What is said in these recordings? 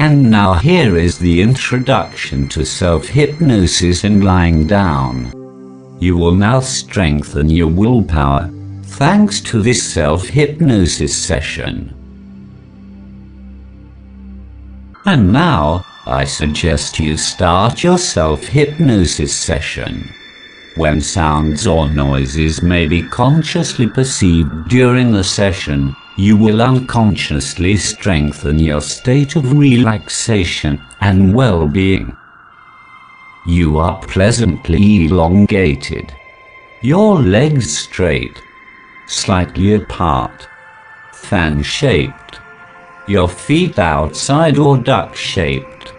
And now here is the introduction to self-hypnosis and lying down. You will now strengthen your willpower, thanks to this self-hypnosis session. And now, I suggest you start your self-hypnosis session. When sounds or noises may be consciously perceived during the session, you will unconsciously strengthen your state of relaxation and well-being. You are pleasantly elongated. Your legs straight, slightly apart, fan-shaped. Your feet outside or duck-shaped.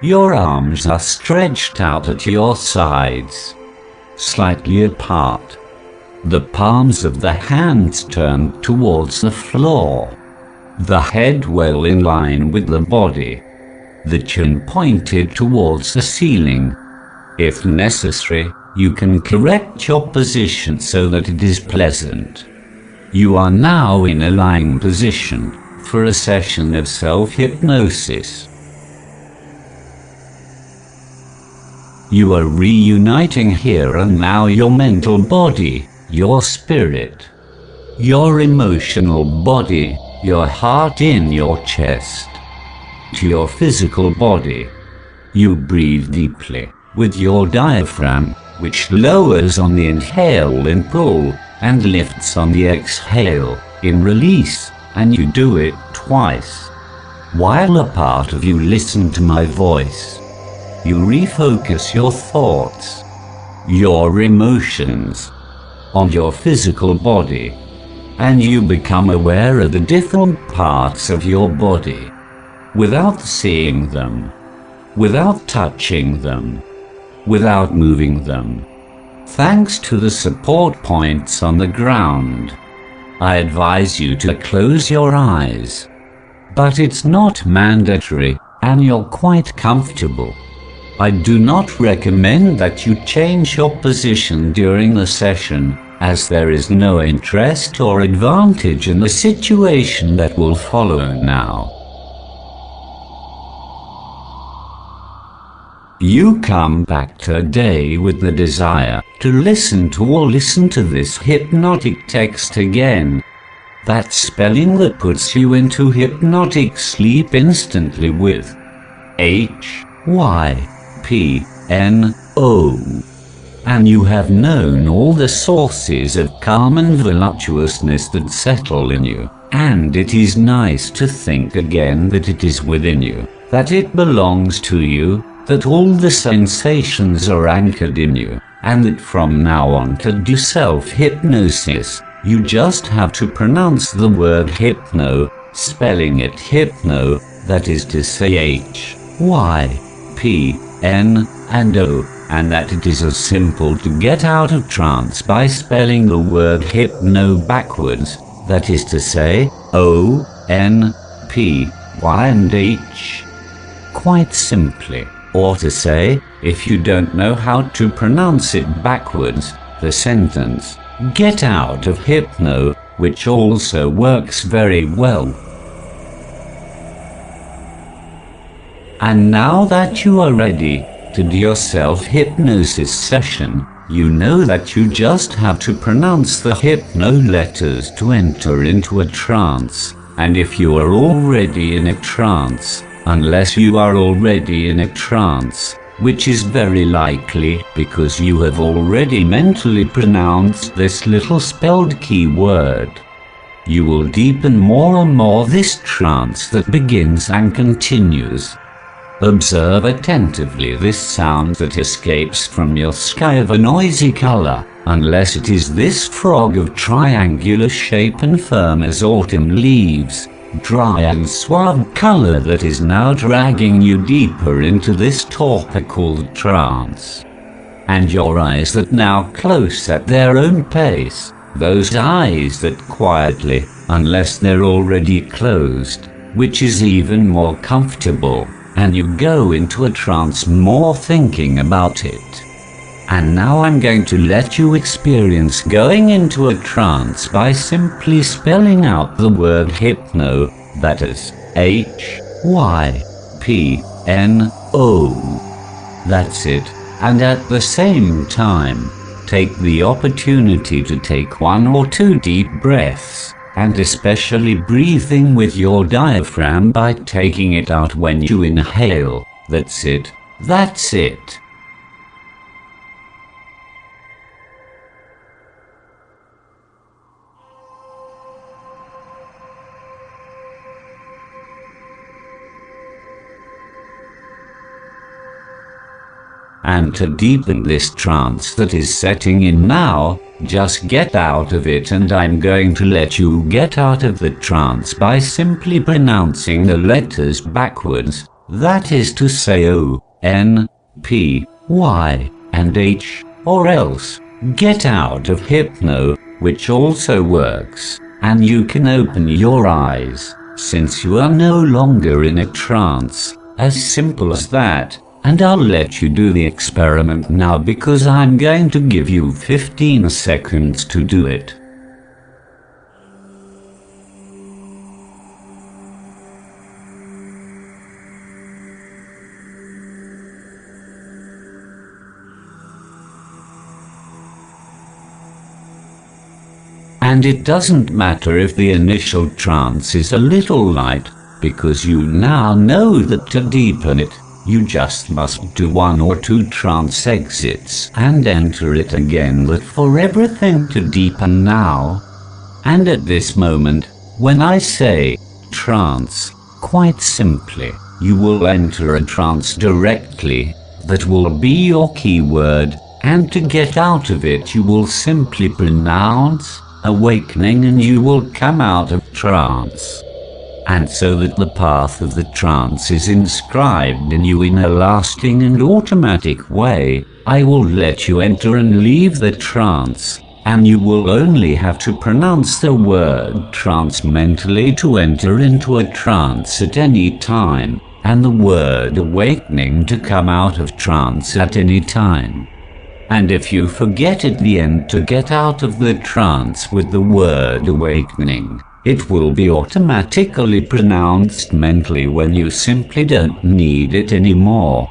Your arms are stretched out at your sides, slightly apart. The palms of the hands turned towards the floor. The head well in line with the body. The chin pointed towards the ceiling. If necessary, you can correct your position so that it is pleasant. You are now in a lying position for a session of self-hypnosis. You are reuniting here and now your mental body, your spirit, your emotional body, your heart in your chest, to your physical body. You breathe deeply with your diaphragm, which lowers on the inhale in pull and lifts on the exhale in release, and you do it twice. While a part of you listens to my voice, you refocus your thoughts, your emotions, on your physical body, and you become aware of the different parts of your body, without seeing them, without touching them, without moving them, thanks to the support points on the ground. I advise you to close your eyes, but it's not mandatory, and you're quite comfortable. I do not recommend that you change your position during the session, as there is no interest or advantage in the situation that will follow now. You come back today with the desire to listen to this hypnotic text again. That spelling that puts you into hypnotic sleep instantly with HYPNO. And you have known all the sources of calm and voluptuousness that settle in you, and it is nice to think again that it is within you, that it belongs to you, that all the sensations are anchored in you, and that from now on to do self-hypnosis, you just have to pronounce the word hypno, spelling it hypno, that is to say HYPNO, and that it is as simple to get out of trance by spelling the word hypno backwards, that is to say ONPY and H, quite simply. Or to say, if you don't know how to pronounce it backwards, the sentence, get out of hypno, which also works very well. And now that you are ready to do your self-hypnosis session, you know that you just have to pronounce the hypno letters to enter into a trance. And if you are already in a trance, unless you are already in a trance, which is very likely because you have already mentally pronounced this little spelled keyword, you will deepen more and more this trance that begins and continues. Observe attentively this sound that escapes from your sky of a noisy color, unless it is this frog of triangular shape and firm as autumn leaves, dry and suave color that is now dragging you deeper into this torpor called trance. And your eyes that now close at their own pace, those eyes that quietly, unless they're already closed, which is even more comfortable, and you go into a trance more thinking about it. And now I'm going to let you experience going into a trance by simply spelling out the word hypno, that is, HYPNO, That's it. And at the same time, take the opportunity to take 1 or 2 deep breaths, and especially breathing with your diaphragm by taking it out when you inhale. That's it. That's it. And to deepen this trance that is setting in now, just get out of it, and I'm going to let you get out of the trance by simply pronouncing the letters backwards, that is to say O, N, P, Y, and H, or else, get out of hypno, which also works, and you can open your eyes, since you are no longer in a trance, as simple as that. And I'll let you do the experiment now because I'm going to give you 15 seconds to do it. And it doesn't matter if the initial trance is a little light, because you now know that to deepen it, you just must do 1 or 2 trance exits and enter it again, but for everything to deepen now. And at this moment, when I say trance, quite simply, you will enter a trance directly. That will be your keyword, and to get out of it you will simply pronounce awakening and you will come out of trance. And so that the path of the trance is inscribed in you in a lasting and automatic way, I will let you enter and leave the trance, and you will only have to pronounce the word trance mentally to enter into a trance at any time, and the word awakening to come out of trance at any time. And if you forget at the end to get out of the trance with the word awakening, it will be automatically pronounced mentally when you simply don't need it anymore.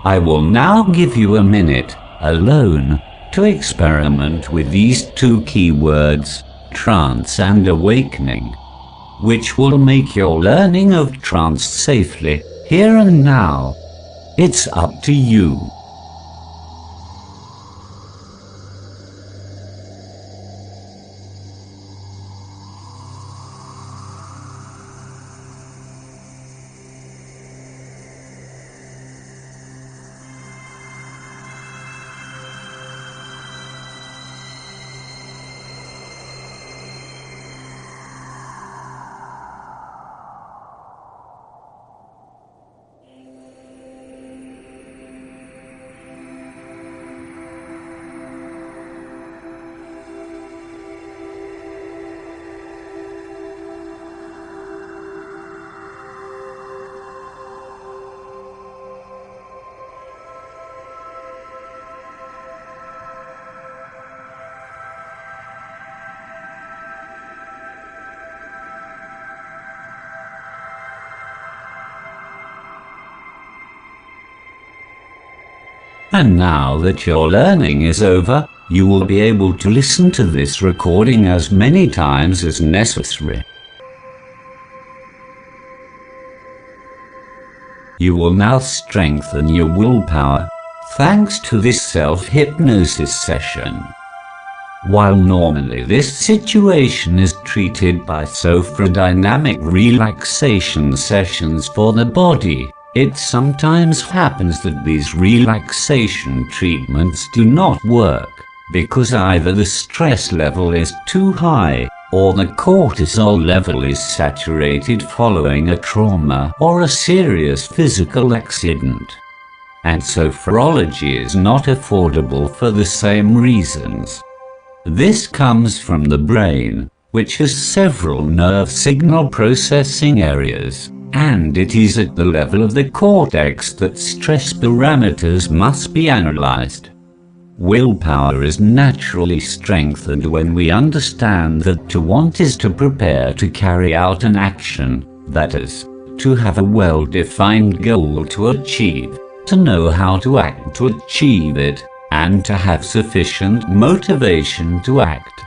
I will now give you a minute, alone, to experiment with these 2 keywords, trance and awakening, which will make your learning of trance safely, here and now. It's up to you. And now that your learning is over, you will be able to listen to this recording as many times as necessary. You will now strengthen your willpower, thanks to this self-hypnosis session. While normally this situation is treated by SOPHRODYNAMIC relaxation sessions for the body, it sometimes happens that these relaxation treatments do not work, because either the stress level is too high, or the cortisol level is saturated following a trauma or a serious physical accident. And sophrology is not affordable for the same reasons. This comes from the brain, which has several nerve signal processing areas, and it is at the level of the cortex that stress parameters must be analyzed. Willpower is naturally strengthened when we understand that to want is to prepare to carry out an action, that is, to have a well-defined goal to achieve, to know how to act to achieve it, and to have sufficient motivation to act.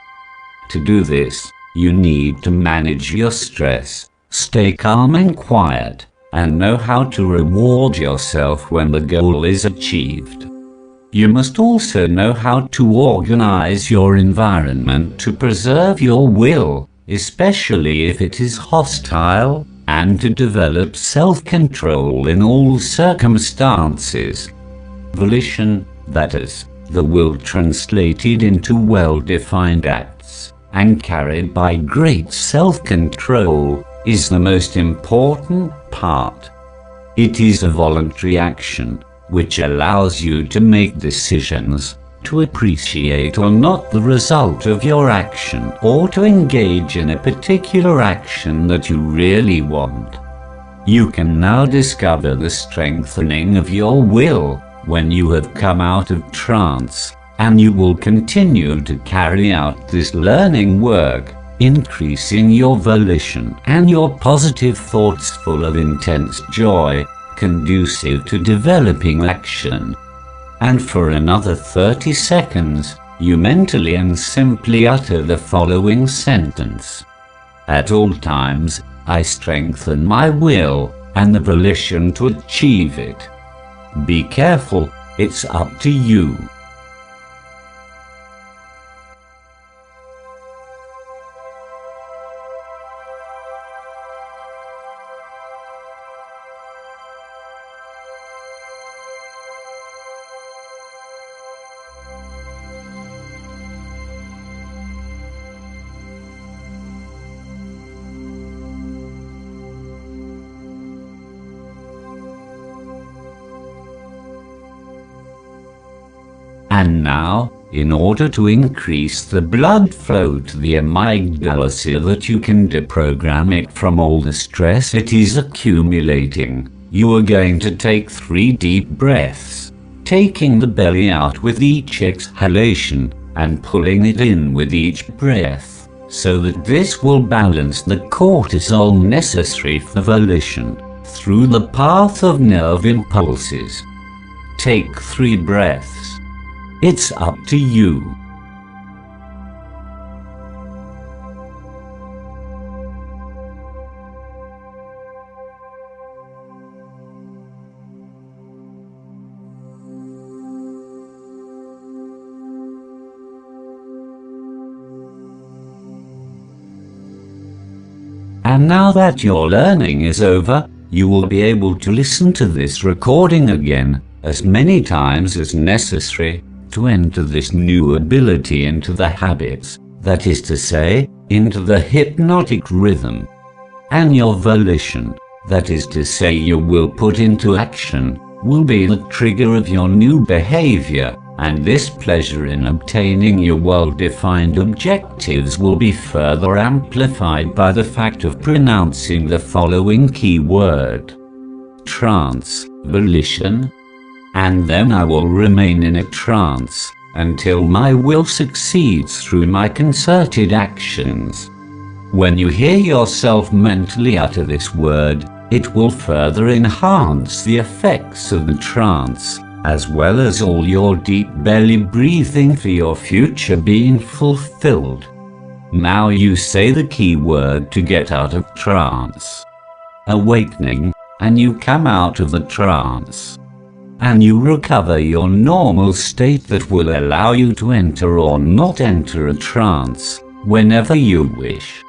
To do this, you need to manage your stress, stay calm and quiet, and know how to reward yourself when the goal is achieved. You must also know how to organize your environment to preserve your will, especially if it is hostile, and to develop self-control in all circumstances. Volition, that is, the will translated into well-defined acts, and carried by great self-control, is the most important part. It is a voluntary action, which allows you to make decisions, to appreciate or not the result of your action, or to engage in a particular action that you really want. You can now discover the strengthening of your will when you have come out of trance, and you will continue to carry out this learning work, increasing your volition and your positive thoughts full of intense joy, conducive to developing action. And for another 30 seconds, you mentally and simply utter the following sentence. At all times, I strengthen my will and the volition to achieve it. Be careful, it's up to you. And now, in order to increase the blood flow to the amygdala so that you can deprogram it from all the stress it is accumulating, you are going to take 3 deep breaths, taking the belly out with each exhalation and pulling it in with each breath, so that this will balance the cortisol necessary for volition through the path of nerve impulses. Take 3 breaths. It's up to you. And now that your learning is over, you will be able to listen to this recording again, as many times as necessary, to enter this new ability into the habits, that is to say, into the hypnotic rhythm. And your volition, that is to say your will put into action, will be the trigger of your new behavior, and this pleasure in obtaining your well-defined objectives will be further amplified by the fact of pronouncing the following key word: trance, volition. And then I will remain in a trance until my will succeeds through my concerted actions. When you hear yourself mentally utter this word, it will further enhance the effects of the trance, as well as all your deep belly breathing for your future being fulfilled. Now you say the key word to get out of trance. Awakening, and you come out of the trance. And you recover your normal state that will allow you to enter or not enter a trance, whenever you wish.